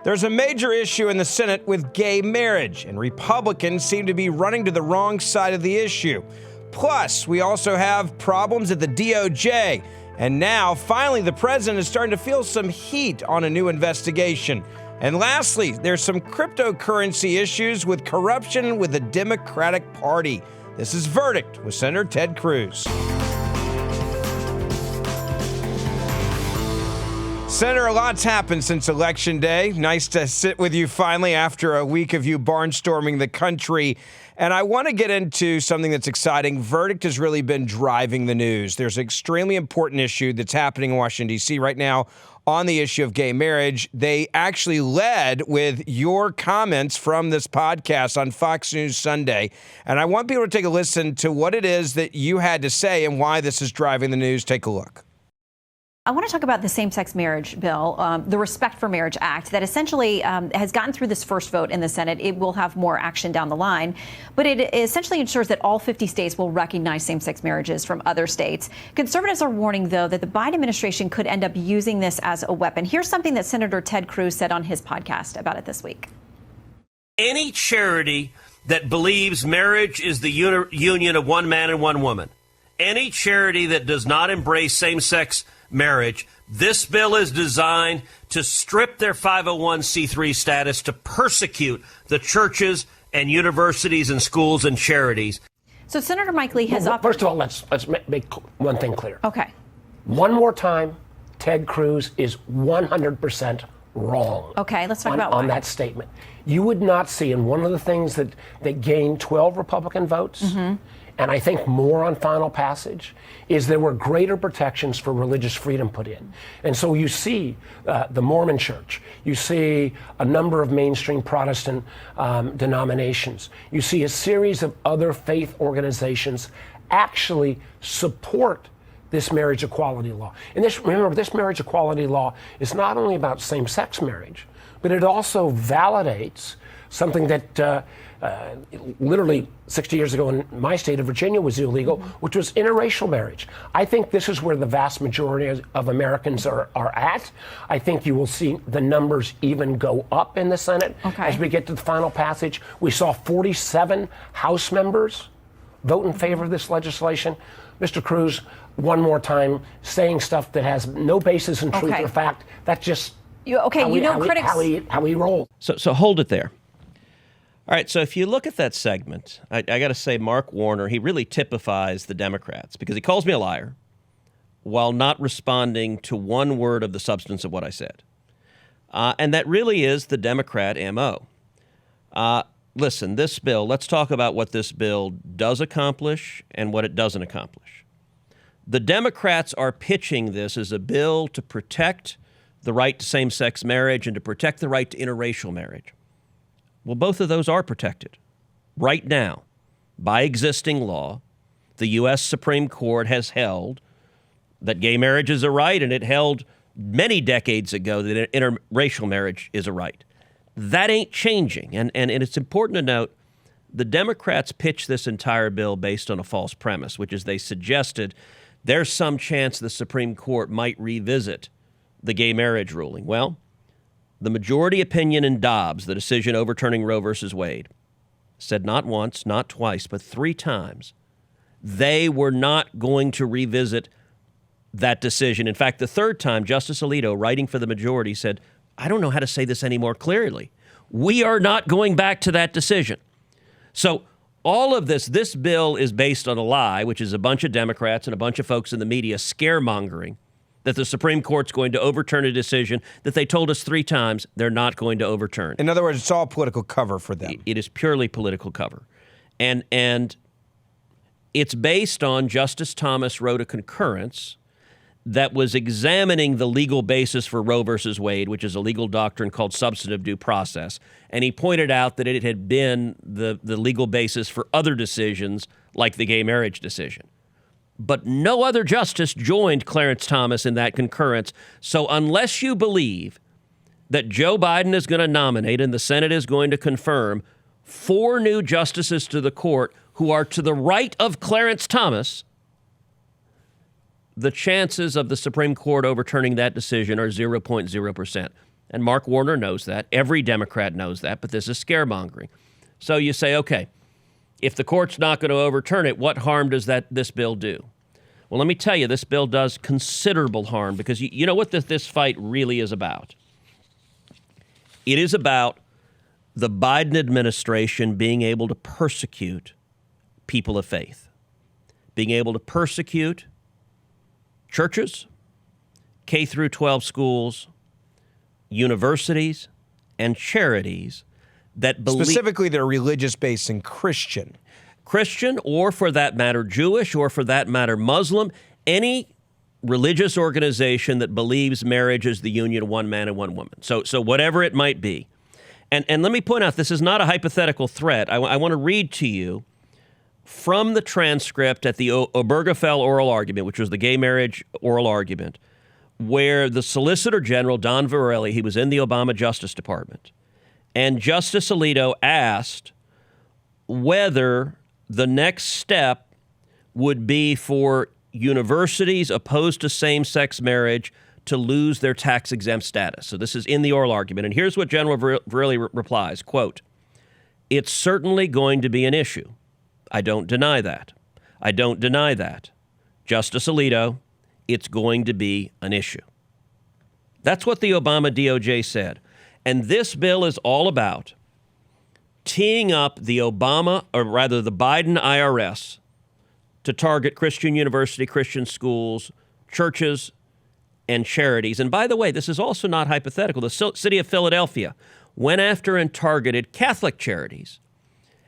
There's a major issue in the Senate with gay marriage, and Republicans seem to be running to the wrong side of the issue. Plus, we also have problems at the DOJ, and now, finally, the president is starting to feel some heat on a new investigation. And lastly, there's some cryptocurrency issues with corruption with the Democratic Party. This is Verdict with Senator Ted Cruz. Senator, a lot's happened since Election Day. Nice to sit with you finally after a week of you barnstorming the country. And I want to get into something that's exciting. Verdict has really been driving the news. There's an extremely important issue that's happening in Washington, D.C. right now on the issue of gay marriage. They actually led with your comments from this podcast on Fox News Sunday. And I want people to take a listen to what it is that you had to say and why this is driving the news. Take a look. I want to talk about the same-sex marriage bill, the Respect for Marriage Act, that essentially has gotten through this first vote in the Senate. It will have more action down the line, but it essentially ensures that all 50 states will recognize same-sex marriages from other states. Conservatives are warning, though, that the Biden administration could end up using this as a weapon. Here's something that Senator Ted Cruz said on his podcast about it this week. Any charity that believes marriage is the union of one man and one woman, any charity that does not embrace same-sex marriage, this bill is designed to strip their 501c3 status, to persecute the churches and universities and schools and charities. So Senator Mike Lee has offered... First of all, let's make one thing clear. Okay. One more time, Ted Cruz is 100% wrong. Okay, let's talk about on that statement. You would not see, and one of the things that gained 12 Republican votes, and I think more on final passage, is there were greater protections for religious freedom put in. And so you see the Mormon Church, you see a number of mainstream Protestant denominations, you see a series of other faith organizations actually support this marriage equality law. And remember, this marriage equality law is not only about same-sex marriage, but it also validates something that literally 60 years ago in my state of Virginia was illegal, which was interracial marriage. I think this is where the vast majority of Americans are at. I think you will see the numbers even go up in the Senate as we get to the final passage. We saw 47 House members vote in favor of this legislation. Mr. Cruz, one more time, saying stuff that has no basis in truth or fact. That's just how he rolls. So hold it there. All right, so if you look at that segment, I got to say Mark Warner, he really typifies the Democrats because he calls me a liar while not responding to one word of the substance of what I said. And that really is the Democrat MO. Listen, this bill, let's talk about what this bill does accomplish and what it doesn't accomplish. The Democrats are pitching this as a bill to protect the right to same-sex marriage and to protect the right to interracial marriage. Well, both of those are protected right now by existing law. The U.S. Supreme Court has held that gay marriage is a right, and it held many decades ago that interracial marriage is a right. That ain't changing. And it's important to note the Democrats pitched this entire bill based on a false premise, which is they suggested there's some chance the Supreme Court might revisit the gay marriage ruling. Well, the majority opinion in Dobbs, the decision overturning Roe versus Wade, said not once, not twice, but 3 times they were not going to revisit that decision. In fact, the 3rd time, Justice Alito, writing for the majority, said, I don't know how to say this any more clearly. We are not going back to that decision. So all of this bill is based on a lie, which is a bunch of Democrats and a bunch of folks in the media scaremongering that the Supreme Court's going to overturn a decision that they told us 3 times they're not going to overturn. In other words, it's all political cover for them. It is purely political cover. And it's based on Justice Thomas wrote a concurrence that was examining the legal basis for Roe versus Wade, which is a legal doctrine called substantive due process. And he pointed out that it had been the legal basis for other decisions like the gay marriage decision. But no other justice joined Clarence Thomas in that concurrence. So unless you believe that Joe Biden is going to nominate and the Senate is going to confirm 4 new justices to the court who are to the right of Clarence Thomas, the chances of the Supreme Court overturning that decision are 0.0%. And Mark Warner knows that. Every Democrat knows that, but this is scaremongering. So you say, okay, if the court's not going to overturn it, what harm does this bill do? Well, let me tell you, this bill does considerable harm because you know what this fight really is about? It is about the Biden administration being able to persecute people of faith, being able to persecute churches, K through 12 schools, universities, and charities that believe... Specifically, they're religious-based and Christian. Christian, or for that matter, Jewish, or for that matter, Muslim, any religious organization that believes marriage is the union of one man and one woman. So whatever it might be. And let me point out, this is not a hypothetical threat. I want to read to you from the transcript at the Obergefell oral argument, which was the gay marriage oral argument, where the Solicitor General, Don Verrilli, he was in the Obama Justice Department, and Justice Alito asked whether the next step would be for universities opposed to same-sex marriage to lose their tax-exempt status. So this is in the oral argument. And here's what General Verrilli replies, quote, "It's certainly going to be an issue. I don't deny that. I don't deny that. Justice Alito, it's going to be an issue." That's what the Obama DOJ said. And this bill is all about teeing up the Biden IRS to target Christian university, Christian schools, churches, and charities. And by the way, this is also not hypothetical. The city of Philadelphia went after and targeted Catholic charities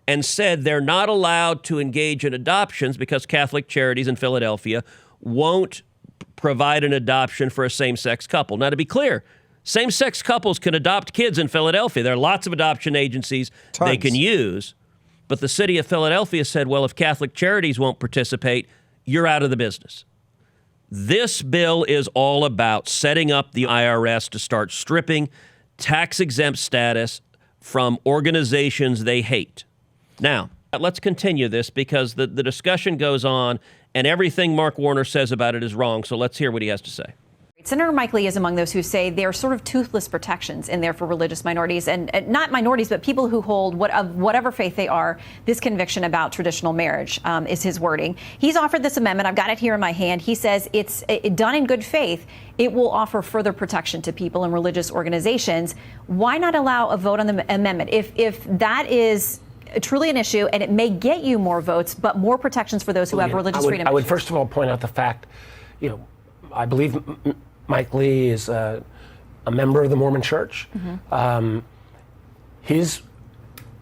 and said they're not allowed to engage in adoptions because Catholic charities in Philadelphia won't provide an adoption for a same-sex couple. Now, to be clear, same-sex couples can adopt kids in Philadelphia. There are lots of adoption agencies they can use. But the city of Philadelphia said, well, if Catholic charities won't participate, you're out of the business. This bill is all about setting up the IRS to start stripping tax-exempt status from organizations they hate. Now, let's continue this because the discussion goes on and everything Mark Warner says about it is wrong. So let's hear what he has to say. Senator Mike Lee is among those who say there are sort of toothless protections in there for religious minorities, and not minorities, but people who hold whatever faith they are. This conviction about traditional marriage is his wording. He's offered this amendment. I've got it here in my hand. He says it's done in good faith. It will offer further protection to people in religious organizations. Why not allow a vote on the amendment? If that is truly an issue, and it may get you more votes, but more protections for those who have religious freedom. I would first of all point out the fact, I believe Mike Lee is a member of the Mormon Church. Mm-hmm. His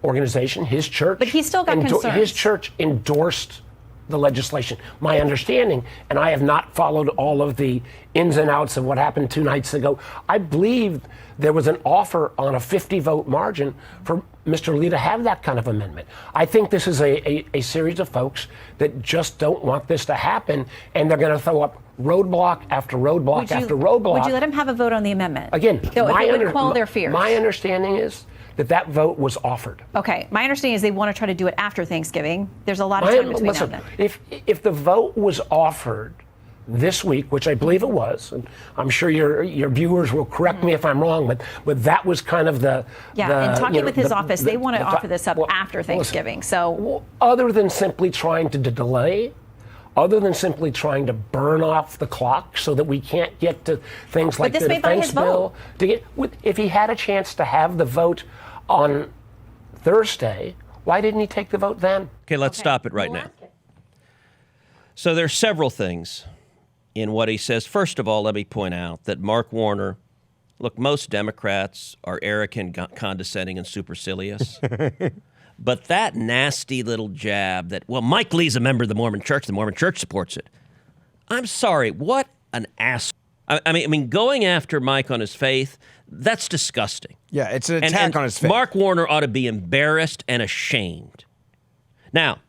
organization, his church, but he's still got concerns. His church endorsed the legislation. My understanding, and I have not followed all of the ins and outs of what happened 2 nights ago, I believe there was an offer on a 50-vote margin for Mr. Lee to have that kind of amendment. I think this is a series of folks that just don't want this to happen, and they're going to throw up roadblock after roadblock after roadblock. Would you let him have a vote on the amendment? Again, their fears. My understanding is that vote was offered. Okay, my understanding is they want to try to do it after Thanksgiving. There's a lot of time between now and then. If the vote was offered this week, which I believe it was, and I'm sure your viewers will correct me if I'm wrong, but that was kind of the... Yeah, and talking with his office, they want to offer this up after Thanksgiving, so... Other than simply trying to delay, other than simply trying to burn off the clock so that we can't get to things like the defense bill. If he had a chance to have the vote on Thursday, why didn't he take the vote then? Okay, let's stop it right now. So there's several things in what he says. First of all, let me point out that Mark Warner, look, most Democrats are arrogant, condescending, and supercilious. But that nasty little jab that, well, Mike Lee's a member of the Mormon Church supports it. I'm sorry, what an ass. I mean, going after Mike on his faith, that's disgusting. Yeah, it's an attack on his faith. Mark Warner ought to be embarrassed and ashamed. Now,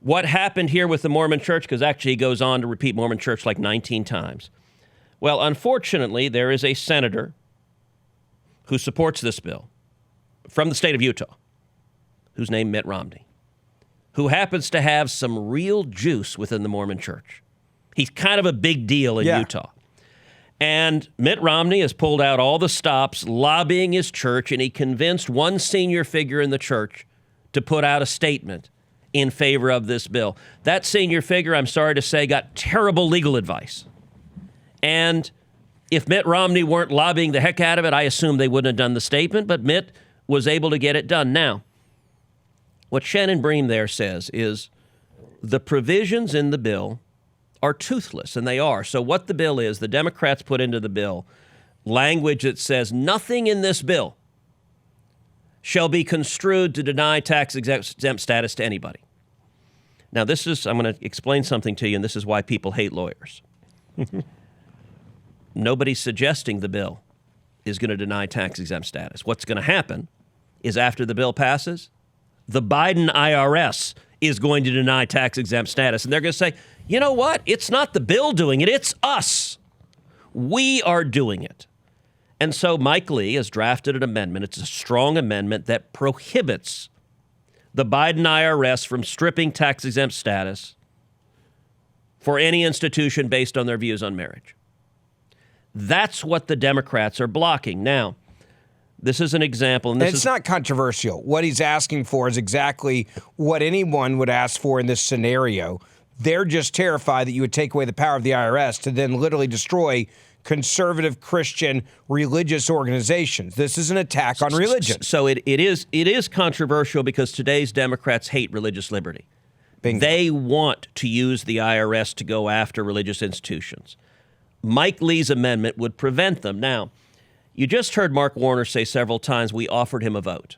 what happened here with the Mormon Church, because actually he goes on to repeat Mormon Church like 19 times. Well, unfortunately, there is a senator who supports this bill from the state of Utah, who's named Mitt Romney, who happens to have some real juice within the Mormon Church. He's kind of a big deal in Utah. And Mitt Romney has pulled out all the stops, lobbying his church, and he convinced one senior figure in the church to put out a statement in favor of this bill. That senior figure, I'm sorry to say, got terrible legal advice. And if Mitt Romney weren't lobbying the heck out of it, I assume they wouldn't have done the statement, but Mitt was able to get it done. Now, what Shannon Bream there says is the provisions in the bill are toothless, and they are. So what the bill is, the Democrats put into the bill language that says nothing in this bill shall be construed to deny tax exempt status to anybody. Now, I'm going to explain something to you, and this is why people hate lawyers. Nobody's suggesting the bill is going to deny tax exempt status. What's going to happen is after the bill passes, the Biden IRS is going to deny tax exempt status. And they're going to say, you know what? It's not the bill doing it. It's us. We are doing it. And so Mike Lee has drafted an amendment. It's a strong amendment that prohibits the Biden IRS from stripping tax exempt status for any institution based on their views on marriage. That's what the Democrats are blocking. Now, this is an example. And it's not controversial. What he's asking for is exactly what anyone would ask for in this scenario. They're just terrified that you would take away the power of the IRS to then literally destroy conservative Christian religious organizations. This is an attack on religion. So it is controversial because today's Democrats hate religious liberty. Bingo. They want to use the IRS to go after religious institutions. Mike Lee's amendment would prevent them. Now, you just heard Mark Warner say several times we offered him a vote.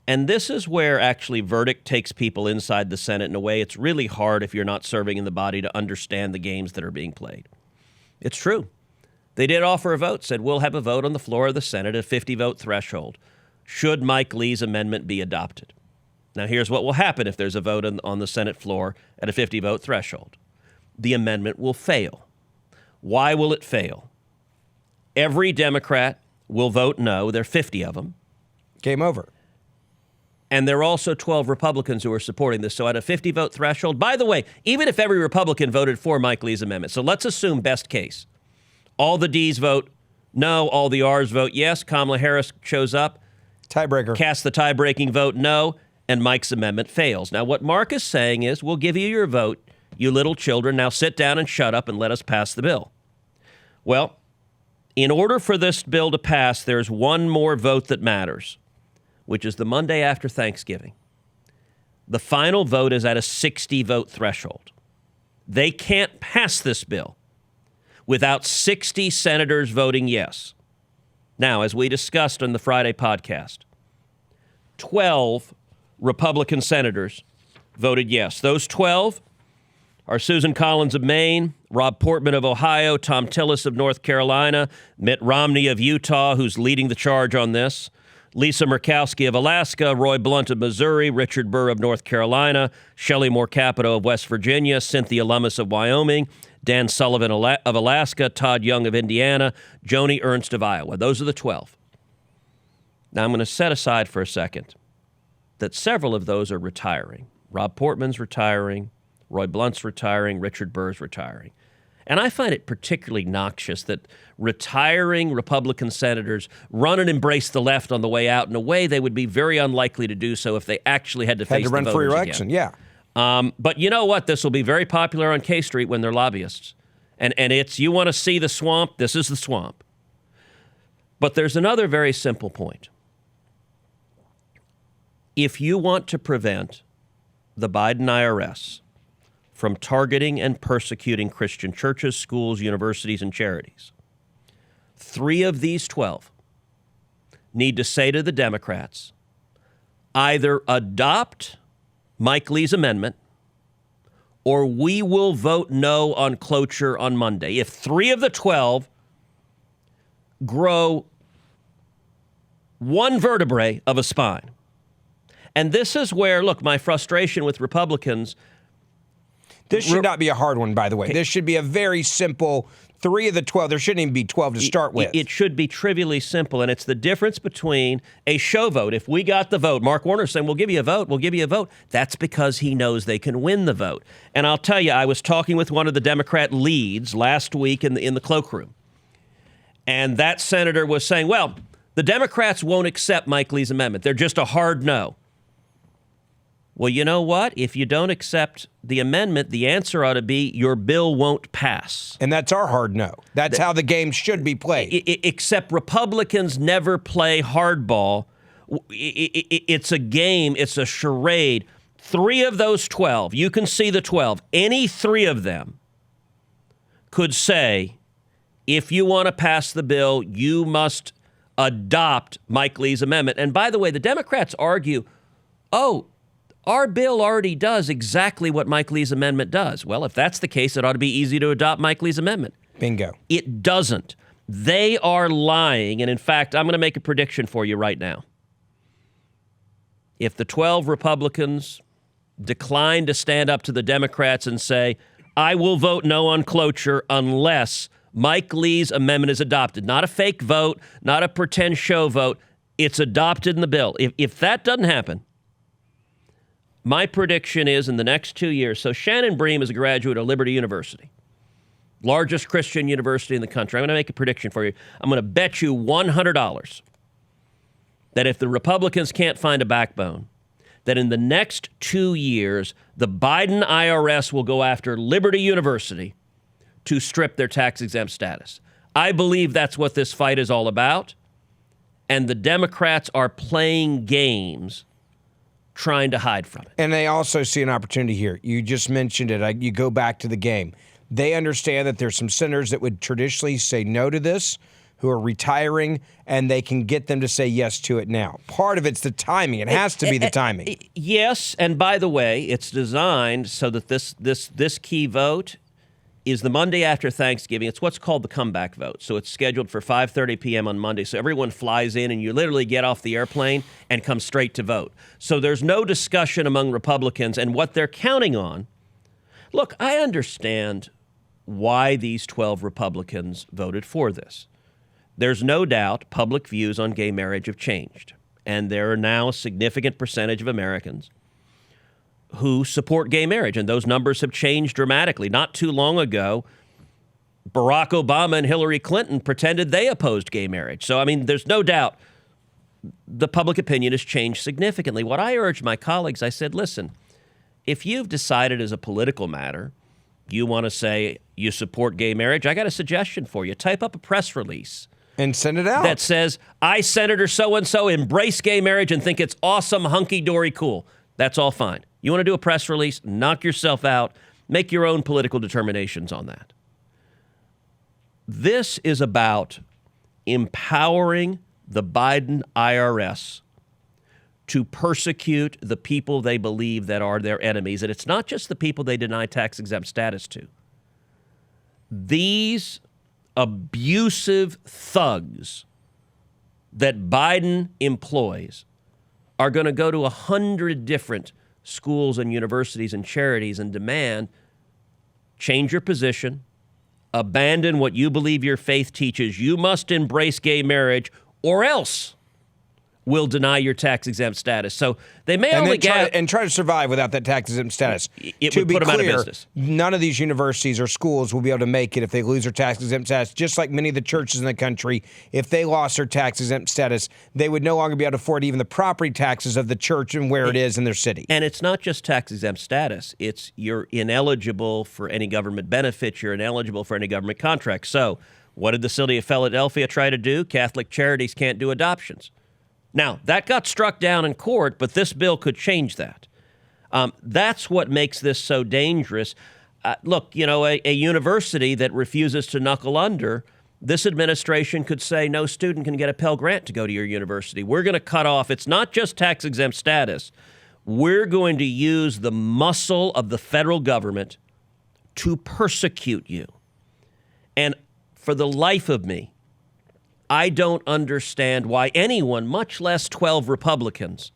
And this is where actually verdict takes people inside the Senate in a way it's really hard if you're not serving in the body to understand the games that are being played. It's true. They did offer a vote, said we'll have a vote on the floor of the Senate, a 50-vote threshold, should Mike Lee's amendment be adopted. Now, here's what will happen if there's a vote on the Senate floor at a 50-vote threshold. The amendment will fail. Why will it fail? Every Democrat will vote no. There are 50 of them. Game over. And there are also 12 Republicans who are supporting this. So at a 50-vote threshold, by the way, even if every Republican voted for Mike Lee's amendment, so let's assume best case, all the D's vote no, all the R's vote yes, Kamala Harris shows up, tiebreaker, casts the tie-breaking vote no, and Mike's amendment fails. Now, what Mark is saying is, we'll give you your vote, you little children. Now sit down and shut up and let us pass the bill. Well, in order for this bill to pass, there's one more vote that matters, which is the Monday after Thanksgiving. The final vote is at a 60-vote threshold. They can't pass this bill without 60 senators voting yes. Now, as we discussed on the Friday podcast, 12 Republican senators voted yes. Those 12 are Susan Collins of Maine, Rob Portman of Ohio, Tom Tillis of North Carolina, Mitt Romney of Utah, who's leading the charge on this, Lisa Murkowski of Alaska, Roy Blunt of Missouri, Richard Burr of North Carolina, Shelley Moore Capito of West Virginia, Cynthia Lummis of Wyoming, Dan Sullivan of Alaska, Todd Young of Indiana, Joni Ernst of Iowa. Those are the 12. Now, I'm going to set aside for a second that several of those are retiring. Rob Portman's retiring, Roy Blunt's retiring, Richard Burr's retiring. And I find it particularly noxious that retiring Republican senators run and embrace the left on the way out in a way they would be very unlikely to do so if they actually had to face the voters again. Had to run for election, yeah. But you know what? This will be very popular on K Street when they're lobbyists. And it's, you want to see the swamp? This is the swamp. But there's another very simple point. If you want to prevent the Biden IRS from targeting and persecuting Christian churches, schools, universities, and charities, 3 of these 12 need to say to the Democrats, either adopt Mike Lee's amendment or we will vote no on cloture on Monday. If 3 of the 12 grow one vertebrae of a spine. And this is where, look, my frustration with Republicans. This should not be a hard one, by the way. This should be a very simple 3 of the 12. There shouldn't even be 12 to start with. It should be trivially simple, and it's the difference between a show vote. If we got the vote, Mark Warner's saying, we'll give you a vote, we'll give you a vote. That's because he knows they can win the vote. And I'll tell you, I was talking with one of the Democrat leads last week in the cloakroom. And that senator was saying, well, the Democrats won't accept Mike Lee's amendment. They're just a hard no. Well, you know what? If you don't accept the amendment, the answer ought to be your bill won't pass. And that's our hard no. That's how the game should be played. Except Republicans never play hardball. It's a game. It's a charade. 3 of those 12, you can see the 12, any 3 of them could say, if you want to pass the bill, you must adopt Mike Lee's amendment. And by the way, the Democrats argue, oh, our bill already does exactly what Mike Lee's amendment does. Well, if that's the case, it ought to be easy to adopt Mike Lee's amendment. Bingo. It doesn't. They are lying. And in fact, I'm going to make a prediction for you right now. If the 12 Republicans decline to stand up to the Democrats and say, I will vote no on cloture unless Mike Lee's amendment is adopted. Not a fake vote, not a pretend show vote. It's adopted in the bill. If that doesn't happen, my prediction is in the next 2 years, so Shannon Bream is a graduate of Liberty University, largest Christian university in the country. I'm going to make a prediction for you. I'm going to bet you $100 that if the Republicans can't find a backbone, that in the next 2 years, the Biden IRS will go after Liberty University to strip their tax-exempt status. I believe that's what this fight is all about, and the Democrats are playing games trying to hide from it. And they also see an opportunity here. You just mentioned it. You go back to the game. They understand that there's some senators that would traditionally say no to this, who are retiring, and they can get them to say yes to it now. Part of it's the timing. It has to be the timing. Yes, and by the way, it's designed so that this key vote is the Monday after Thanksgiving. It's what's called the comeback vote. So it's scheduled for 5:30 p.m. on Monday. So everyone flies in, and you literally get off the airplane and come straight to vote. So there's no discussion among Republicans, and what they're counting on. Look, I understand why these 12 Republicans voted for this. There's no doubt public views on gay marriage have changed, and there are now a significant percentage of Americans who support gay marriage, and those numbers have changed dramatically. Not too long ago, Barack Obama and Hillary Clinton pretended they opposed gay marriage. So, I mean, there's no doubt the public opinion has changed significantly. What I urged my colleagues, I said, listen, if you've decided as a political matter you want to say you support gay marriage, I got a suggestion for you. Type up a press release. And send it out. That says, I, Senator so-and-so, embrace gay marriage and think it's awesome, hunky-dory, cool. That's all fine. You want to do a press release? Knock yourself out. Make your own political determinations on that. This is about empowering the Biden IRS to persecute the people they believe that are their enemies. And it's not just the people they deny tax-exempt status to. These abusive thugs that Biden employs are going to go to 100 different schools and universities and charities and demand change your position, abandon what you believe your faith teaches. You must embrace gay marriage or else we'll deny your tax-exempt status. So they may only try to survive without that tax-exempt status. It would put them out of business. None of these universities or schools will be able to make it if they lose their tax-exempt status. Just like many of the churches in the country, if they lost their tax-exempt status, they would no longer be able to afford even the property taxes of the church and where it is in their city. And it's not just tax-exempt status. It's you're ineligible for any government benefits. You're ineligible for any government contracts. So what did the city of Philadelphia try to do? Catholic charities can't do adoptions. Now, that got struck down in court, but this bill could change that. That's what makes this so dangerous. Look, you know, a university that refuses to knuckle under, this administration could say no student can get a Pell Grant to go to your university. We're going to cut off. It's not just tax-exempt status. We're going to use the muscle of the federal government to persecute you. And for the life of me, I don't understand why anyone, much less 12 Republicans,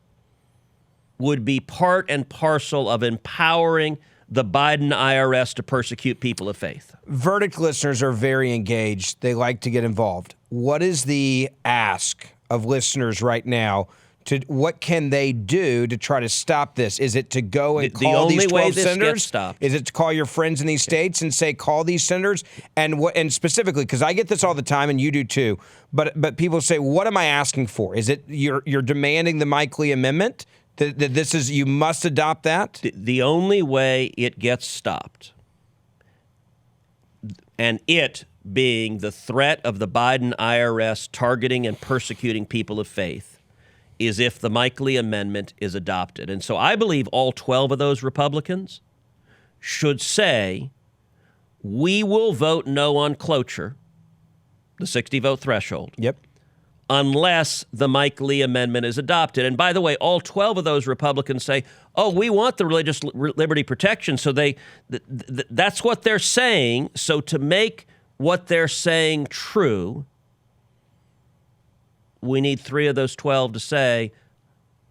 would be part and parcel of empowering the Biden IRS to persecute people of faith. Verdict listeners are very engaged. They like to get involved. What is the ask of listeners right now what can they do to try to stop this? Is it to go and call these 12 senators? Is it to call your friends in these states and say, call these senators? And specifically, because I get this all the time and you do too, but people say, what am I asking for? Is it you're demanding the Mike Lee amendment? That this is, you must adopt that? The only way it gets stopped, and it being the threat of the Biden IRS targeting and persecuting people of faith, is if the Mike Lee amendment is adopted. And so I believe all 12 of those Republicans should say, we will vote no on cloture, the 60-vote threshold. Yep. Unless the Mike Lee amendment is adopted. And by the way, all 12 of those Republicans say, oh, we want the religious liberty protection. So that's what they're saying. So to make what they're saying true, we need 3 of those 12 to say,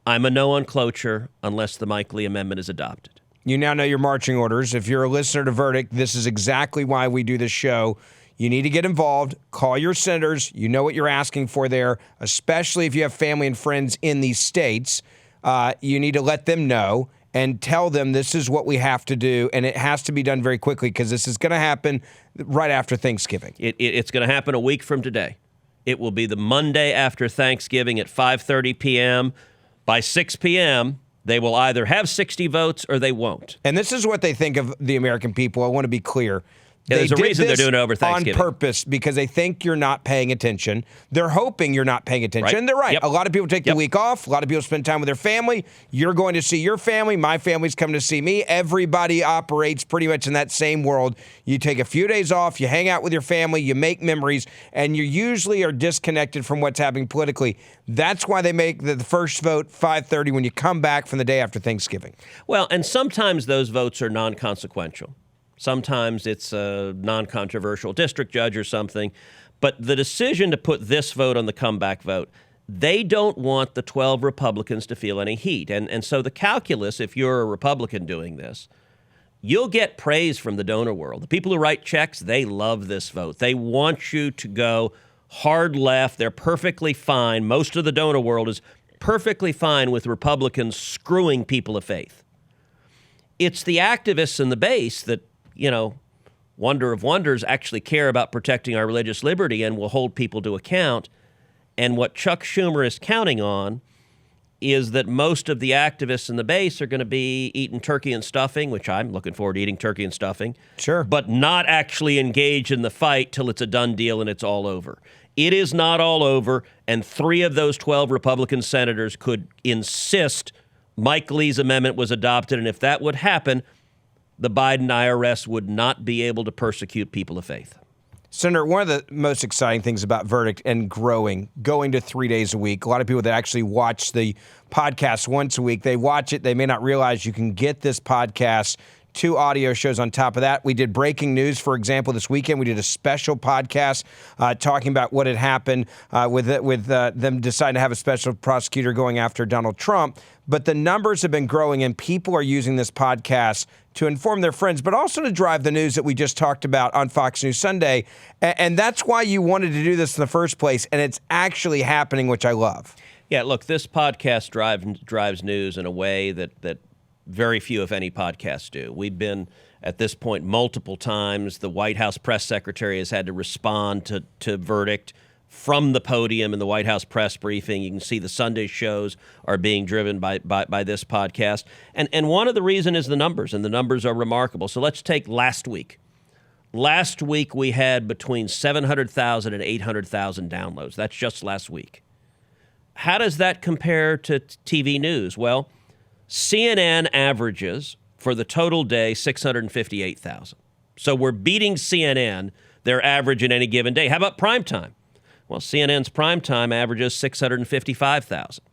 I'm a no on cloture unless the Mike Lee amendment is adopted. You now know your marching orders. If you're a listener to Verdict, this is exactly why we do this show. You need to get involved. Call your senators. You know what you're asking for there, especially if you have family and friends in these states. You need to let them know and tell them this is what we have to do, and it has to be done very quickly because this is going to happen right after Thanksgiving. It's going to happen a week from today. It will be the Monday after Thanksgiving at 5:30 p.m. By 6 p.m., they will either have 60 votes or they won't. And this is what they think of the American people. I want to be clear. Yeah, there's a reason they're doing it over Thanksgiving. On purpose, because they think you're not paying attention. They're hoping you're not paying attention. Right. And they're right. Yep. A lot of people take the week off. A lot of people spend time with their family. You're going to see your family. My family's coming to see me. Everybody operates pretty much in that same world. You take a few days off. You hang out with your family. You make memories. And you usually are disconnected from what's happening politically. That's why they make the first vote 5:30 when you come back from the day after Thanksgiving. Well, and sometimes those votes are non-consequential. Sometimes it's a non-controversial district judge or something. But the decision to put this vote on the comeback vote, they don't want the 12 Republicans to feel any heat. And so the calculus, if you're a Republican doing this, you'll get praise from the donor world. The people who write checks, they love this vote. They want you to go hard left. They're perfectly fine. Most of the donor world is perfectly fine with Republicans screwing people of faith. It's the activists in the base that, wonder of wonders, actually care about protecting our religious liberty and will hold people to account. And what Chuck Schumer is counting on is that most of the activists in the base are going to be eating turkey and stuffing, which I'm looking forward to eating turkey and stuffing. Sure. But not actually engage in the fight till it's a done deal and it's all over. It is not all over, and 3 of those 12 Republican senators could insist Mike Lee's amendment was adopted, and if that would happen, the Biden IRS would not be able to persecute people of faith. Senator, one of the most exciting things about Verdict and going to 3 days a week, a lot of people that actually watch the podcast once a week, they watch it, they may not realize you can get this podcast 2 audio shows on top of that. We did breaking news, for example, this weekend. We did a special podcast talking about what had happened with them deciding to have a special prosecutor going after Donald Trump. But the numbers have been growing, and people are using this podcast to inform their friends, but also to drive the news that we just talked about on Fox News Sunday. And that's why you wanted to do this in the first place, and it's actually happening, which I love. Yeah, look, this podcast drives news in a way that very few, if any, podcasts do. We've been, at this point, multiple times. The White House press secretary has had to respond to Verdict from the podium in the White House press briefing. You can see the Sunday shows are being driven by this podcast. And one of the reasons is the numbers, and the numbers are remarkable. So let's take last week. Last week, we had between 700,000 and 800,000 downloads. That's just last week. How does that compare to TV news? Well, CNN averages for the total day 658,000. So we're beating CNN, their average in any given day. How about primetime? Well, CNN's primetime averages 655,000.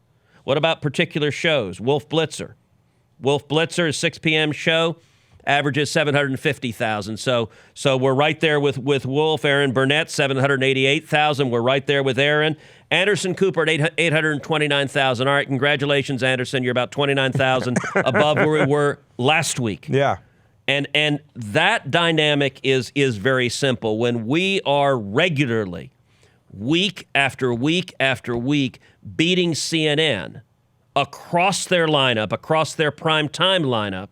What about particular shows? Wolf Blitzer. Wolf Blitzer, 6 p.m. show, averages 750,000. So we're right there with Wolf. Aaron Burnett, 788,000. We're right there with Aaron. Anderson Cooper at 829,000. All right, congratulations, Anderson. You're about 29,000 above where we were last week. Yeah. And that dynamic is very simple. When we are regularly week after week after week, beating CNN across their lineup, across their prime time lineup,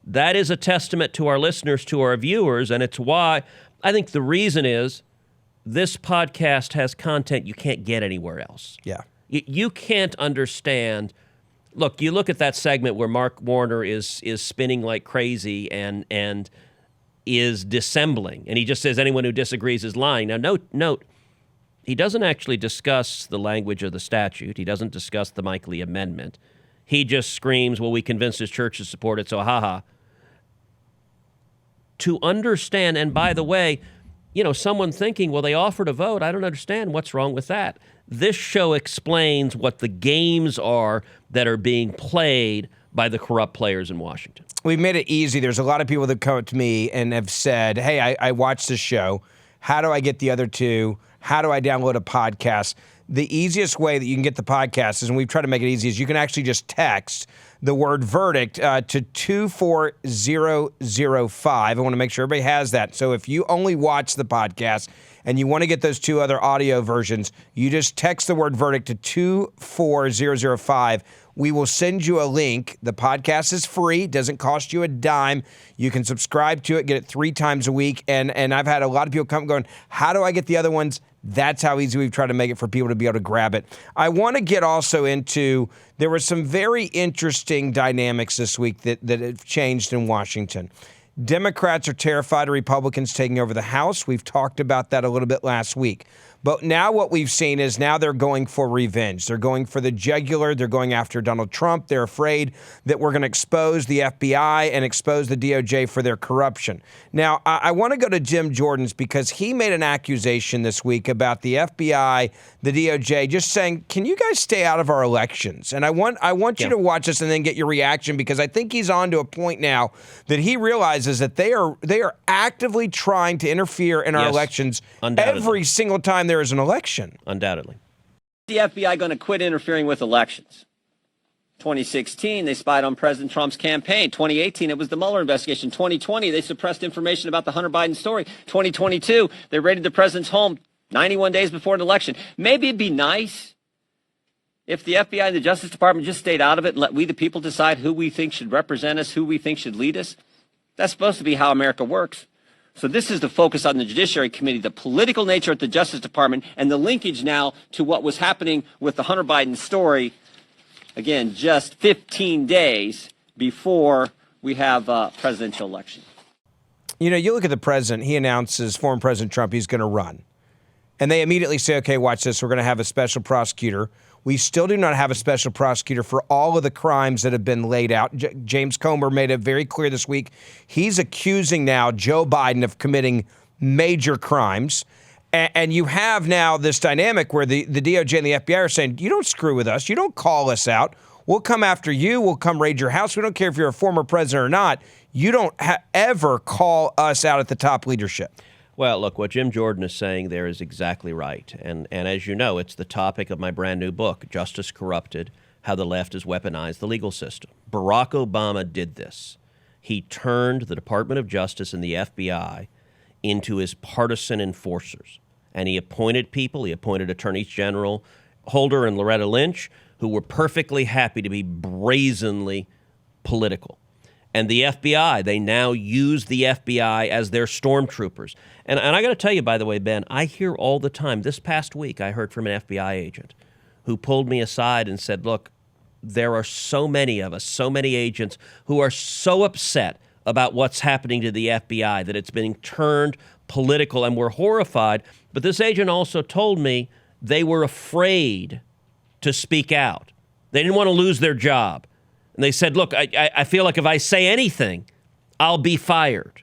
that is a testament to our listeners, to our viewers, and it's why I think the reason is this podcast has content you can't get anywhere else. Yeah. You can't understand. Look, you look at that segment where Mark Warner is spinning like crazy and is dissembling, and he just says anyone who disagrees is lying. Now, note, he doesn't actually discuss the language of the statute. He doesn't discuss the Mike Lee Amendment. He just screams, well, we convinced his church to support it, so ha-ha. To understand, and by the way, someone thinking, well, they offered a vote. I don't understand. What's wrong with that? This show explains what the games are that are being played by the corrupt players in Washington. We've made it easy. There's a lot of people that come up to me and have said, hey, I watched this show. How do I get the other two? How do I download a podcast? The easiest way that you can get the podcast is, and we've tried to make it easy, is you can actually just text the word verdict to 24005. I want to make sure everybody has that. So if you only watch the podcast and you want to get those two other audio versions, you just text the word verdict to 24005. We will send you a link. The podcast is free, doesn't cost you a dime. You can subscribe to it, get it 3 times a week. And I've had a lot of people come going, how do I get the other ones? That's how easy we've tried to make it for people to be able to grab it. I want to get also into, there were some very interesting dynamics this week that have changed in Washington. Democrats are terrified of Republicans taking over the House. We've talked about that a little bit last week. But now what we've seen is now they're going for revenge. They're going for the jugular. They're going after Donald Trump. They're afraid that we're going to expose the FBI and expose the DOJ for their corruption. Now, I want to go to Jim Jordan's because he made an accusation this week about the FBI, the DOJ, just saying, can you guys stay out of our elections? And I want you to watch this and then get your reaction, because I think he's on to a point now that he realizes that they are actively trying to interfere in our elections every single time there is an election. Undoubtedly. The FBI going to quit interfering with elections? 2016, they spied on President Trump's campaign. 2018, it was the Mueller investigation. 2020, they suppressed information about the Hunter Biden story. 2022, they raided the president's home 91 days before an election. Maybe it'd be nice if the FBI and the Justice Department just stayed out of it and let we the people decide who we think should represent us, who we think should lead us. That's supposed to be how America works. So this is the focus on the Judiciary Committee, the political nature at the Justice Department, and the linkage now to what was happening with the Hunter Biden story. Again, just 15 days before we have a presidential election. You look at the president, he announces, former President Trump, he's going to run. And they immediately say, okay, watch this, we're going to have a special prosecutor. We still do not have a special prosecutor for all of the crimes that have been laid out. James Comer made it very clear this week. He's accusing now Joe Biden of committing major crimes. And you have now this dynamic where the DOJ and the FBI are saying, you don't screw with us. You don't call us out. We'll come after you. We'll come raid your house. We don't care if you're a former president or not. You don't ever call us out at the top leadership. Well, look, what Jim Jordan is saying there is exactly right. And as you know, it's the topic of my brand new book, Justice Corrupted, How the Left has Weaponized the Legal System. Barack Obama did this. He turned the Department of Justice and the FBI into his partisan enforcers. And he appointed people, he appointed Attorneys General Holder and Loretta Lynch, who were perfectly happy to be brazenly political. And the FBI, they now use the FBI as their stormtroopers. And I got to tell you, by the way, Ben, I hear all the time. This past week, I heard from an FBI agent who pulled me aside and said, look, there are so many of us, so many agents who are so upset about what's happening to the FBI, that it's being turned political, and we're horrified. But this agent also told me they were afraid to speak out. They didn't want to lose their job. And they said, look, I feel like if I say anything, I'll be fired.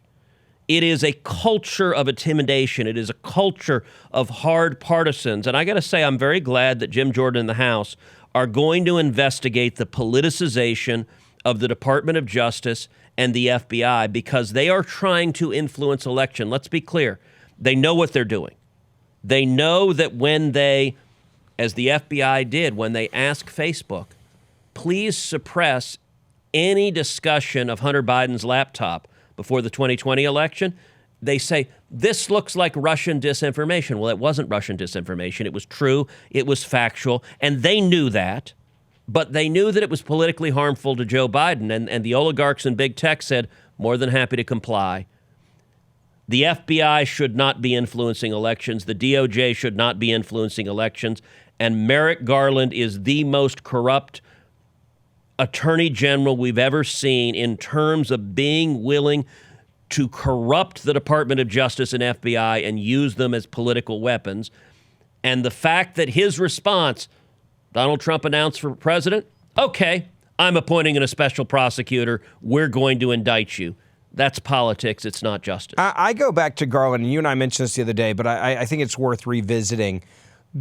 It is a culture of intimidation. It is a culture of hard partisans. And I got to say, I'm very glad that Jim Jordan and the House are going to investigate the politicization of the Department of Justice and the FBI, because they are trying to influence election. Let's be clear. They know what they're doing. They know that when they, as the FBI did, when they asked Facebook, please suppress any discussion of Hunter Biden's laptop before the 2020 election, they say, this looks like Russian disinformation. Well, it wasn't Russian disinformation. It was true. It was factual. And they knew that. But they knew that it was politically harmful to Joe Biden. And the oligarchs and big tech said, more than happy to comply. The FBI should not be influencing elections. The DOJ should not be influencing elections. And Merrick Garland is the most corrupt attorney general we've ever seen in terms of being willing to corrupt the Department of Justice and FBI and use them as political weapons. And the fact that his response, Donald Trump announced for president, okay, I'm appointing a special prosecutor. We're going to indict you. That's politics. It's not justice. I go back to Garland, and you and I mentioned this the other day, but I think it's worth revisiting.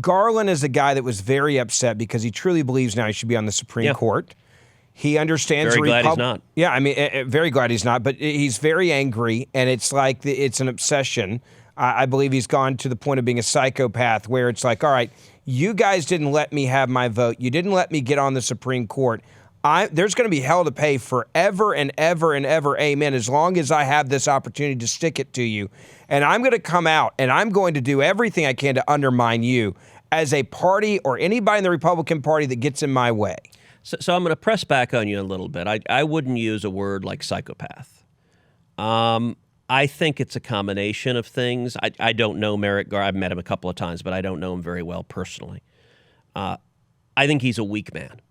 Garland is a guy that was very upset because he truly believes now he should be on the Supreme Court. He understands. Very glad he's not. Yeah, I mean, very glad he's not, but he's very angry, and it's like it's an obsession. I believe he's gone to the point of being a psychopath where it's like, all right, you guys didn't let me have my vote. You didn't let me get on the Supreme Court. There's going to be hell to pay forever and ever and ever, amen, as long as I have this opportunity to stick it to you. And I'm going to come out and I'm going to do everything I can to undermine you as a party or anybody in the Republican Party that gets in my way. So I'm going to press back on you a little bit. I wouldn't use a word like psychopath. I think it's a combination of things. I don't know Merrick Garland. I've met him a couple of times, but I don't know him very well personally. I think he's a weak man.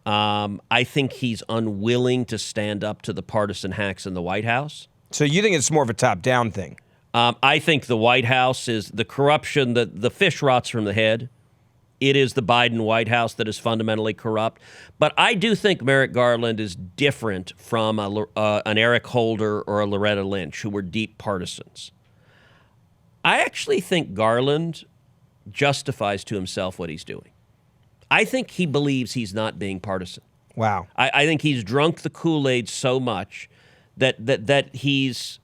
I think he's unwilling to stand up to the partisan hacks in the White House. So you think it's more of a top-down thing? I think the White House is the corruption, the fish rots from the head. It is the Biden White House that is fundamentally corrupt. But I do think Merrick Garland is different from an Eric Holder or a Loretta Lynch, who were deep partisans. I actually think Garland justifies to himself what he's doing. I think he believes he's not being partisan. Wow. I think he's drunk the Kool-Aid so much that he's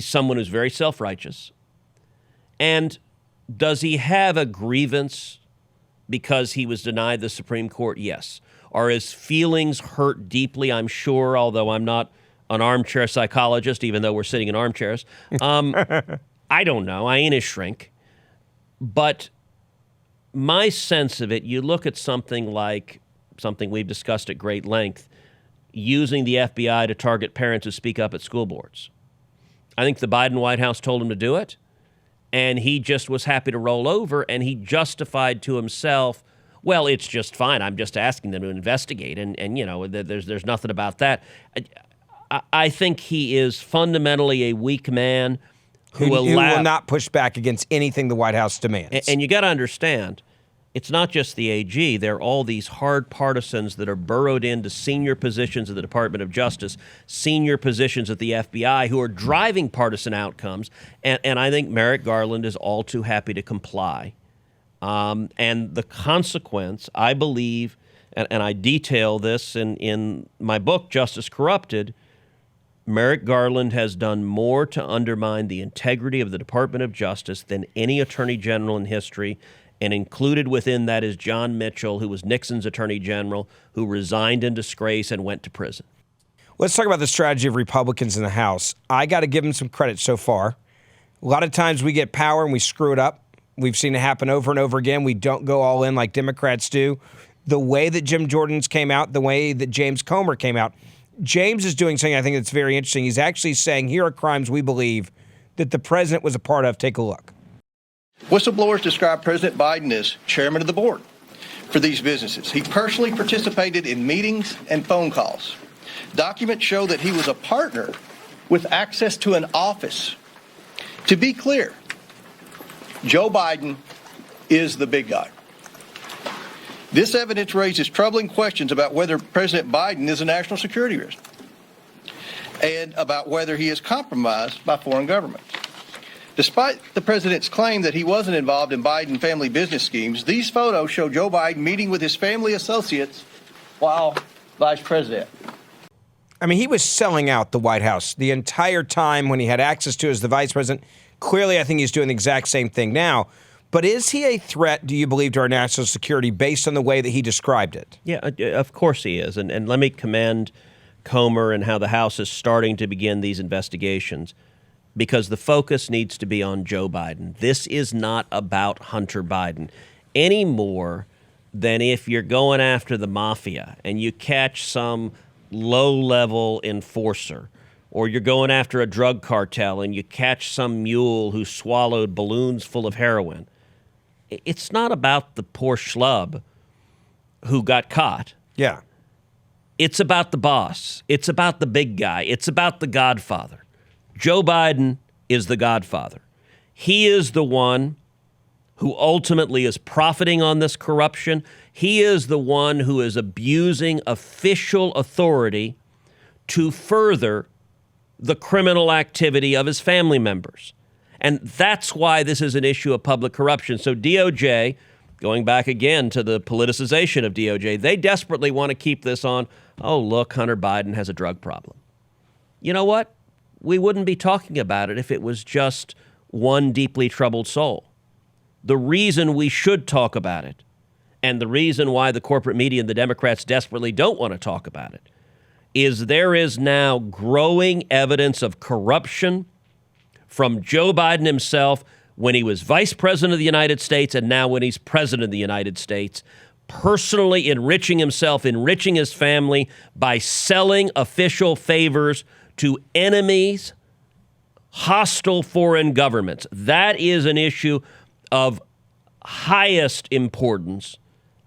someone who's very self-righteous. And does he have a grievance because he was denied the Supreme Court? Yes. Are his feelings hurt deeply? I'm sure, although I'm not an armchair psychologist, even though we're sitting in armchairs. I don't know. I ain't a shrink. But my sense of it, you look at something like something we've discussed at great length, using the FBI to target parents who speak up at school boards. I think the Biden White House told him to do it, and he just was happy to roll over, and he justified to himself, well, it's just fine. I'm just asking them to investigate, and you know, there's nothing about that. I think he is fundamentally a weak man who will not push back against anything the White House demands. And you got to understand, it's not just the AG. There are all these hard partisans that are burrowed into senior positions of the Department of Justice, senior positions at the FBI, who are driving partisan outcomes. And I think Merrick Garland is all too happy to comply. And the consequence, I believe, and I detail this in my book, Justice Corrupted, Merrick Garland has done more to undermine the integrity of the Department of Justice than any attorney general in history. And included within that is John Mitchell, who was Nixon's attorney general, who resigned in disgrace and went to prison. Let's talk about the strategy of Republicans in the House. I got to give them some credit so far. A lot of times we get power and we screw it up. We've seen it happen over and over again. We don't go all in like Democrats do. The way that Jim Jordan's came out, the way that James Comer came out, James is doing something I think that's very interesting. He's actually saying, here are crimes we believe that the president was a part of. Take a look. Whistleblowers describe President Biden as chairman of the board for these businesses. He personally participated in meetings and phone calls. Documents show that he was a partner with access to an office. To be clear, Joe Biden is the big guy. This evidence raises troubling questions about whether President Biden is a national security risk and about whether he is compromised by foreign governments. Despite the president's claim that he wasn't involved in Biden family business schemes, these photos show Joe Biden meeting with his family associates while vice president. I mean, he was selling out the White House the entire time when he had access to it as the vice president. Clearly, I think he's doing the exact same thing now. But is he a threat, do you believe, to our national security based on the way that he described it? Yeah, of course he is. And let me commend Comer and how the House is starting to begin these investigations. because the focus needs to be on Joe Biden. This is not about Hunter Biden any more than if you're going after the mafia and you catch some low-level enforcer, or you're going after a drug cartel and you catch some mule who swallowed balloons full of heroin. It's not about the poor schlub who got caught. Yeah. It's about the boss. It's about the big guy. It's about the godfather. Joe Biden is the godfather. He is the one who ultimately is profiting on this corruption. He is the one who is abusing official authority to further the criminal activity of his family members. And that's why this is an issue of public corruption. So DOJ, going back again to the politicization of DOJ, they desperately want to keep this on, oh, look, Hunter Biden has a drug problem. You know what? We wouldn't be talking about it if it was just one deeply troubled soul. The reason we should talk about it, and the reason why the corporate media and the Democrats desperately don't want to talk about it, is there is now growing evidence of corruption from Joe Biden himself when he was vice president of the United States and now when he's president of the United States, personally enriching himself, enriching his family by selling official favors to enemies, hostile foreign governments. That is an issue of highest importance,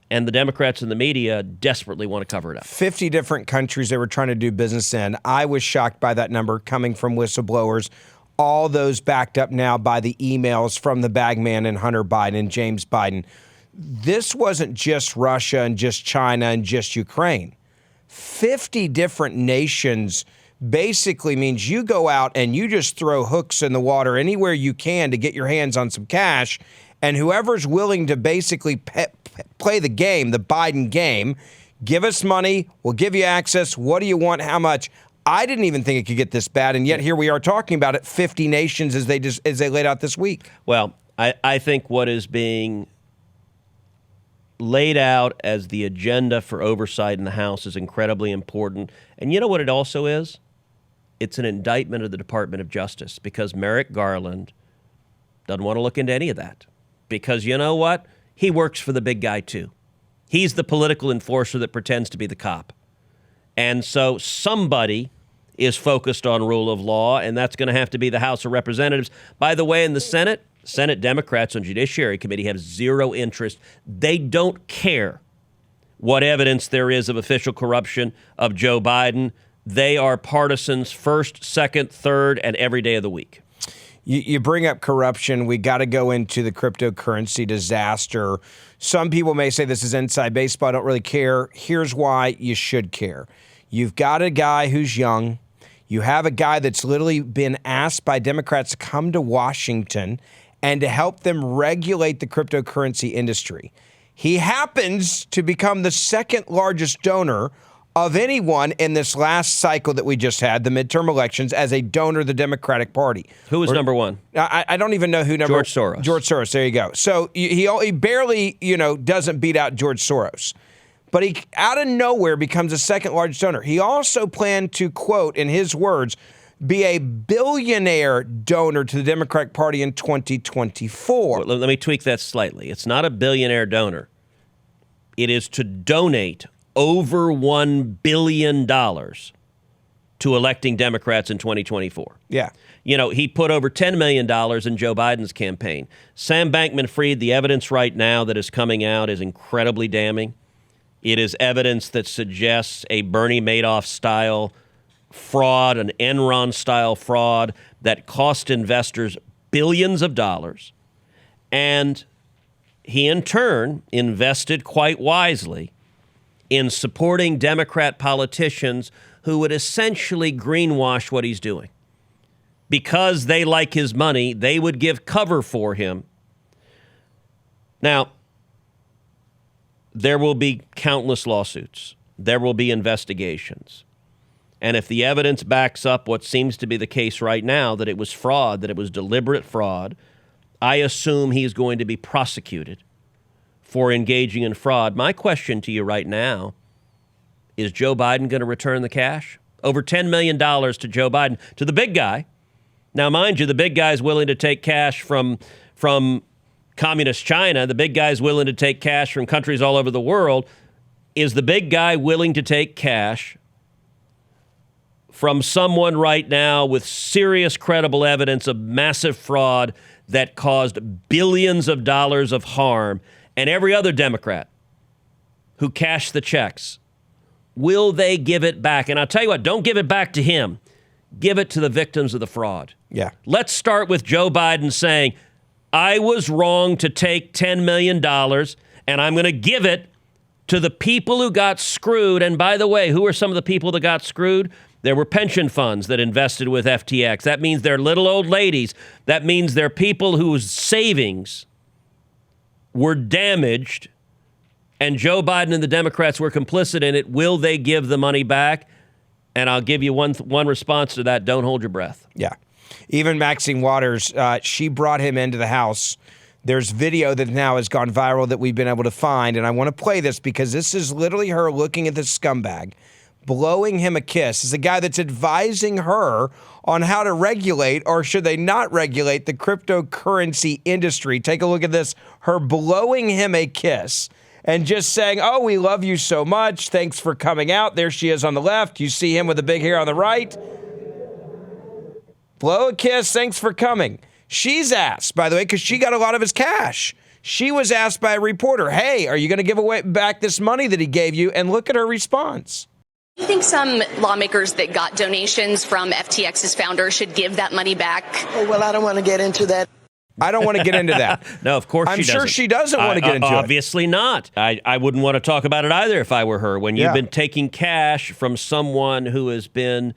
and the Democrats and the media desperately want to cover it up. 50 different countries they were trying to do business in. I was shocked by that number coming from whistleblowers. All those backed up now by the emails from the bagman and Hunter Biden and James Biden. This wasn't just Russia and just China and just Ukraine. 50 different nations basically means you go out and you just throw hooks in the water anywhere you can to get your hands on some cash, and whoever's willing to basically play the game, the Biden game, give us money, we'll give you access, what do you want, how much? I didn't even think it could get this bad, and yet here we are talking about it, 50 nations as they laid out this week. Well, I think what is being laid out as the agenda for oversight in the House is incredibly important. And you know what it also is? It's an indictment of the Department of Justice, because Merrick Garland doesn't want to look into any of that. Because you know what? He works for the big guy too. He's the political enforcer that pretends to be the cop. And so somebody is focused on rule of law, and that's going to have to be the House of Representatives. By the way, in the Senate Democrats on Judiciary Committee have zero interest. They don't care what evidence there is of official corruption of Joe Biden. They are partisans first, second, third, and every day of the week. You bring up corruption. We got to go into the cryptocurrency disaster. Some people may say this is inside baseball. I don't really care. Here's why you should care. You've got a guy who's young. You have a guy that's literally been asked by Democrats to come to Washington and to help them regulate the cryptocurrency industry. He happens to become the second largest donor of anyone in this last cycle that we just had, the midterm elections, as a donor of the Democratic Party. Who was number one? I don't even know who number. George Soros. George Soros. There you go. So he barely, doesn't beat out George Soros. But he, out of nowhere, becomes the second largest donor. He also planned to, quote, in his words, be a billionaire donor to the Democratic Party in 2024. Well, let me tweak that slightly. It's not a billionaire donor. It is to donate over $1 billion to electing Democrats in 2024. Yeah. He put over $10 million in Joe Biden's campaign. Sam Bankman-Fried, the evidence right now that is coming out is incredibly damning. It is evidence that suggests a Bernie Madoff-style fraud, an Enron-style fraud that cost investors billions of dollars. And he, in turn, invested quite wisely in supporting Democrat politicians who would essentially greenwash what he's doing. Because they like his money, they would give cover for him. Now, there will be countless lawsuits. There will be investigations. And if the evidence backs up what seems to be the case right now, that it was fraud, that it was deliberate fraud, I assume he's going to be prosecuted for engaging in fraud. My question to you right now, is Joe Biden going to return the cash? Over $10 million to Joe Biden, to the big guy, Now, mind you, the big guy's willing to take cash from communist China. The big guy's willing to take cash from countries all over the world. Is the big guy willing to take cash from someone right now with serious, credible evidence of massive fraud that caused billions of dollars of harm, and every other Democrat who cashed the checks? Will they give it back? And I'll tell you what, don't give it back to him. Give it to the victims of the fraud. Yeah. Let's start with Joe Biden saying, I was wrong to take $10 million, and I'm going to give it to the people who got screwed. And by the way, who are some of the people that got screwed? There were pension funds that invested with FTX. That means they're little old ladies. That means they're people whose savings were damaged, and Joe Biden and the Democrats were complicit in it. Will they give the money back? And I'll give you one response to that. Don't hold your breath. Yeah. Even Maxine Waters, she brought him into the house. There's video that now has gone viral that we've been able to find, and I want to play this because this is literally her looking at this scumbag, blowing him a kiss. Is a guy that's advising her on how to regulate, or should they not regulate, the cryptocurrency industry. Take a look at this. Her blowing him a kiss and just saying, oh, we love you so much. Thanks for coming out. There she is on the left. You see him with the big hair on the right. Blow a kiss. Thanks for coming. She's asked, by the way, because she got a lot of his cash. She was asked by a reporter, hey, are you going to give away back this money that he gave you? And look at her response. Do you think some lawmakers that got donations from FTX's founder should give that money back? Oh, well, I don't want to get into that. I don't want to get into that. No, of course I'm she doesn't. sure she doesn't want to get into it. Obviously not. I wouldn't want to talk about it either if I were her. When you've been taking cash from someone who has been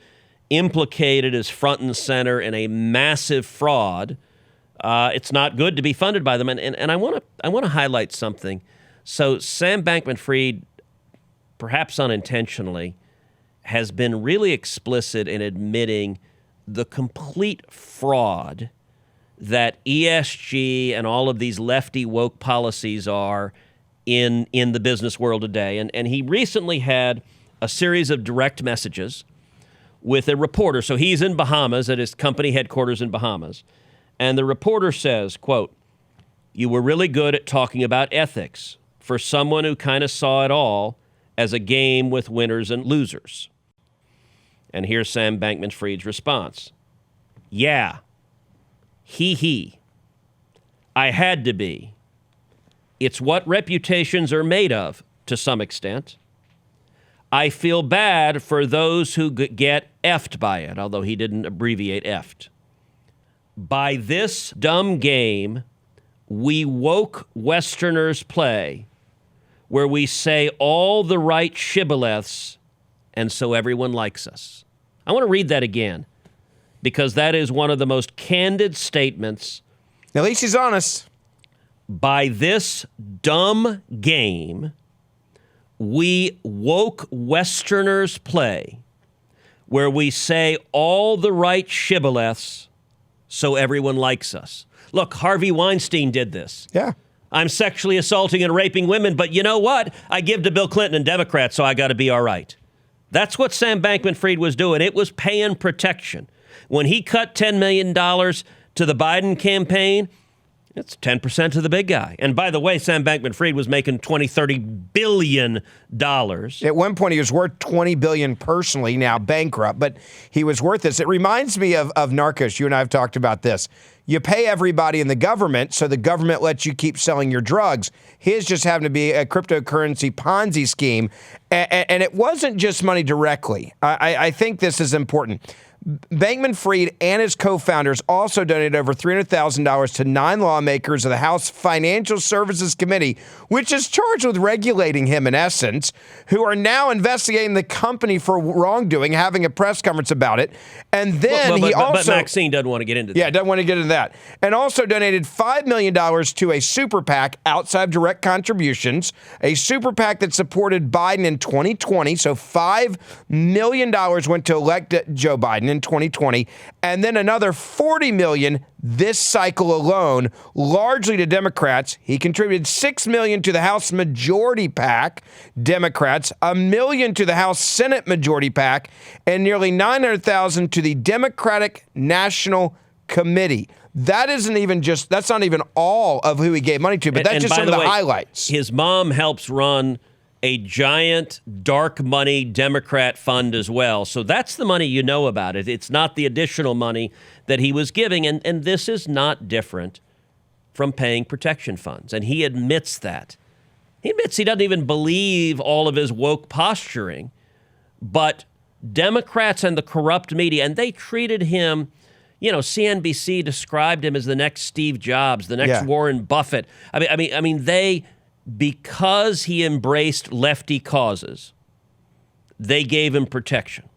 implicated as front and center in a massive fraud, it's not good to be funded by them. And I want to highlight something. So Sam Bankman-Fried, perhaps unintentionally, has been really explicit in admitting the complete fraud that ESG and all of these lefty woke policies are in the business world today. And he recently had a series of direct messages with a reporter. So he's in Bahamas at his company headquarters in Bahamas. And the reporter says, quote, "You were really good at talking about ethics for someone who kind of saw it all as a game with winners and losers." And here's Sam Bankman-Fried's response. "Yeah. He. I had to be. It's what reputations are made of, to some extent. I feel bad for those who get effed by it," although he didn't abbreviate effed. "By this dumb game we woke Westerners play, where we say all the right shibboleths, and so everyone likes us." I want to read that again, because that is one of the most candid statements. At least he's honest. By this dumb game we woke Westerners play, where we say all the right shibboleths, so everyone likes us. Look, Harvey Weinstein did this. Yeah. I'm sexually assaulting and raping women, but you know what? I give to Bill Clinton and Democrats, so I got to be all right. That's what Sam Bankman-Fried was doing. It was paying protection. When he cut $10 million to the Biden campaign, it's 10% to the big guy. And by the way, Sam Bankman-Fried was making $20-30 billion. At one point, he was worth $20 billion personally, now bankrupt, but he was worth this. It reminds me of Narcos. You and I have talked about this. You pay everybody in the government, so the government lets you keep selling your drugs. His just happened to be a cryptocurrency Ponzi scheme, and it wasn't just money directly. I think this is important. Bankman-Fried and his co-founders also donated over $300,000 to 9 lawmakers of the House Financial Services Committee, which is charged with regulating him, in essence, who are now investigating the company for wrongdoing, having a press conference about it. And then but Maxine doesn't want to get into that. Yeah, doesn't want to get into that. And also donated $5 million to a super PAC outside of direct contributions, a super PAC that supported Biden in 2020. So $5 million went to elect Joe Biden in 2020, and then another $40 million this cycle alone, largely to Democrats. He contributed $6 million to the House Majority PAC, Democrats, $1 million to the House Senate Majority PAC, and nearly $900,000 to the Democratic National committee. That's not even all of who he gave money to, but that's just some of the highlights. His mom helps run a giant dark money Democrat fund as well. So that's the money you know about it. It's not the additional money that he was giving. And this is not different from paying protection funds. And he admits that. He admits he doesn't even believe all of his woke posturing. But Democrats and the corrupt media, and they treated him, CNBC described him as the next Steve Jobs, the next Warren Buffett. I mean, they, because he embraced lefty causes, they gave him protection.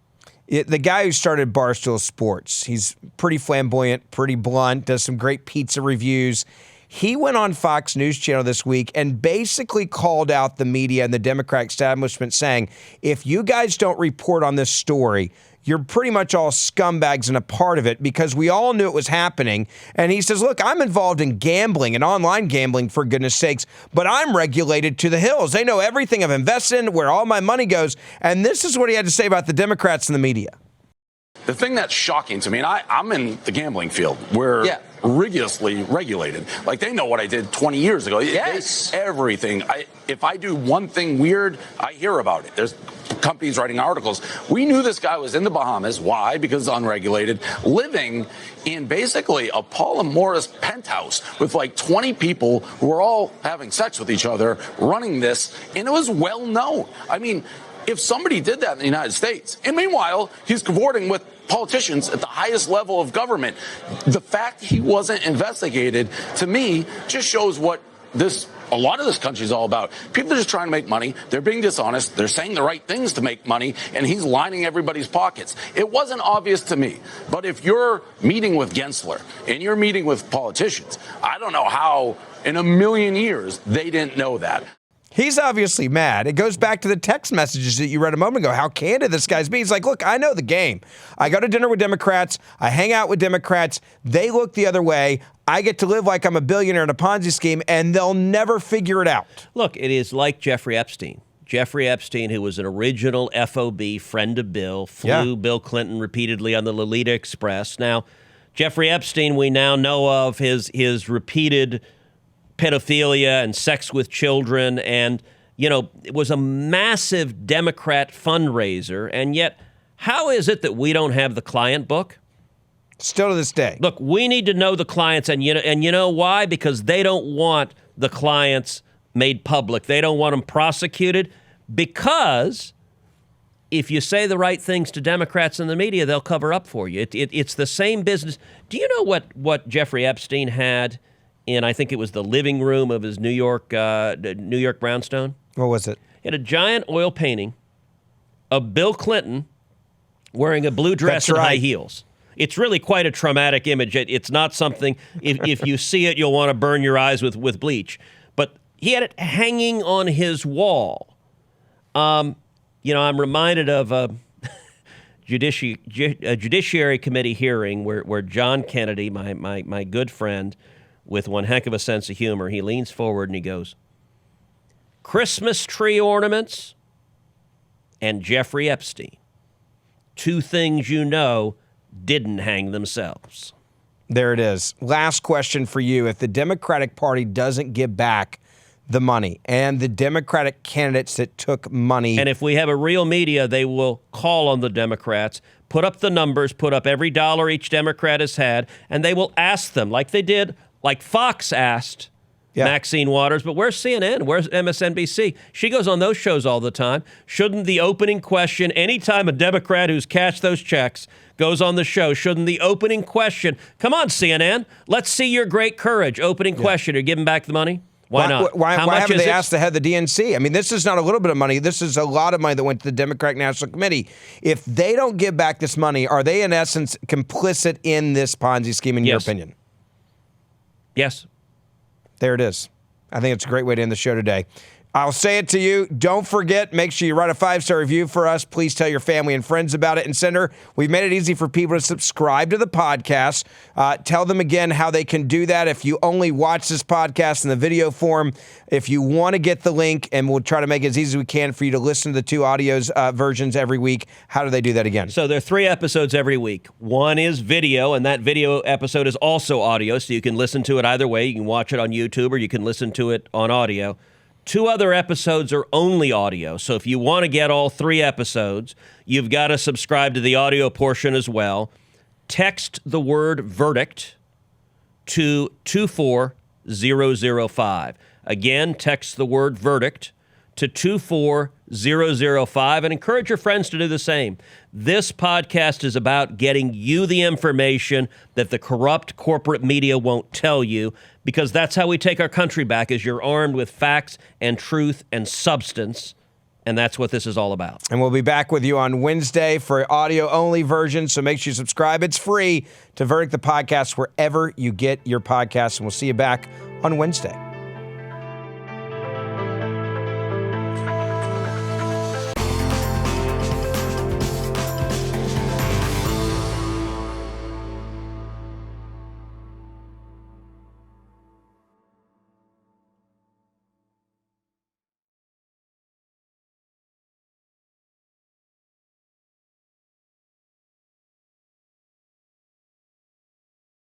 The guy who started Barstool Sports, he's pretty flamboyant, pretty blunt, does some great pizza reviews. He went on Fox News Channel this week and basically called out the media and the Democratic establishment, saying, if you guys don't report on this story, you're pretty much all scumbags and a part of it, because we all knew it was happening. And he says, look, I'm involved in gambling and online gambling, for goodness sakes, but I'm regulated to the hills. They know everything I've invested in, where all my money goes. And this is what he had to say about the Democrats and the media. The thing that's shocking to me, and I'm in the gambling field, we're rigorously regulated. Like, they know what I did 20 years ago. Yes. Everything. If I do one thing weird, I hear about it. There's companies writing articles. We knew this guy was in the Bahamas. Why? Because it's unregulated, living in basically a Paula Morris penthouse with like 20 people who were all having sex with each other, running this, and it was well known. I mean, if somebody did that in the United States, and meanwhile, he's cavorting with politicians at the highest level of government, the fact he wasn't investigated, to me, just shows what a lot of this country is all about. People are just trying to make money. They're being dishonest. They're saying the right things to make money, and he's lining everybody's pockets. It wasn't obvious to me. But if you're meeting with Gensler and you're meeting with politicians, I don't know how in a million years they didn't know that. He's obviously mad. It goes back to the text messages that you read a moment ago, how candid this guy's being. He's like, look, I know the game. I go to dinner with Democrats. I hang out with Democrats. They look the other way. I get to live like I'm a billionaire in a Ponzi scheme, and they'll never figure it out. Look, it is like Jeffrey Epstein. Jeffrey Epstein, who was an original FOB, friend of Bill, flew Bill Clinton repeatedly on the Lolita Express. Now, Jeffrey Epstein, we now know of his repeated pedophilia and sex with children, and, it was a massive Democrat fundraiser. And yet, how is it that we don't have the client book? Still to this day. Look, we need to know the clients, and you know why? Because they don't want the clients made public. They don't want them prosecuted, because if you say the right things to Democrats in the media, they'll cover up for you. It's the same business. Do you know what Jeffrey Epstein had in, I think it was the living room of his New York brownstone? What was it? He had a giant oil painting of Bill Clinton wearing a blue dress and high heels. It's really quite a traumatic image. It's not something, if you see it, you'll want to burn your eyes with bleach. But he had it hanging on his wall. I'm reminded of a Judiciary Committee hearing where John Kennedy, my good friend, with one heck of a sense of humor, he leans forward and he goes, Christmas tree ornaments and Jeffrey Epstein. Two things didn't hang themselves. There it is. Last question for you. If the Democratic Party doesn't give back the money and the Democratic candidates that took money. And if we have a real media, they will call on the Democrats, put up the numbers, put up every dollar each Democrat has had, and they will ask them, like they did, like Fox asked Maxine Waters, but where's CNN? Where's MSNBC? She goes on those shows all the time. Shouldn't the opening question, anytime a Democrat who's cashed those checks goes on the show, shouldn't the opening question, come on, CNN, let's see your great courage. Opening question, are you giving back the money? Why not? Why haven't they asked the head of the DNC? I mean, this is not a little bit of money. This is a lot of money that went to the Democratic National Committee. If they don't give back this money, are they, in essence, complicit in this Ponzi scheme, in your opinion? Yes. There it is. I think it's a great way to end the show today. I'll say it to you. Don't forget, make sure you write a 5-star review for us. Please tell your family and friends about it. And Senator, we've made it easy for people to subscribe to the podcast. Tell them again how they can do that. If you only watch this podcast in the video form, if you want to get the link, and we'll try to make it as easy as we can for you to listen to the 2 audios versions every week. How do they do that again? So there are 3 episodes every week. One is video, and that video episode is also audio, so you can listen to it either way. You can watch it on YouTube or you can listen to it on audio. 2 other episodes are only audio. So if you want to get all 3 episodes, you've got to subscribe to the audio portion as well. Text the word verdict to 24005. Again, text the word verdict to 24005 and encourage your friends to do the same. This podcast is about getting you the information that the corrupt corporate media won't tell you, because that's how we take our country back, is you're armed with facts and truth and substance. And that's what this is all about. And we'll be back with you on Wednesday for audio-only version, so make sure you subscribe. It's free to Verdict the Podcast wherever you get your podcasts, and we'll see you back on Wednesday.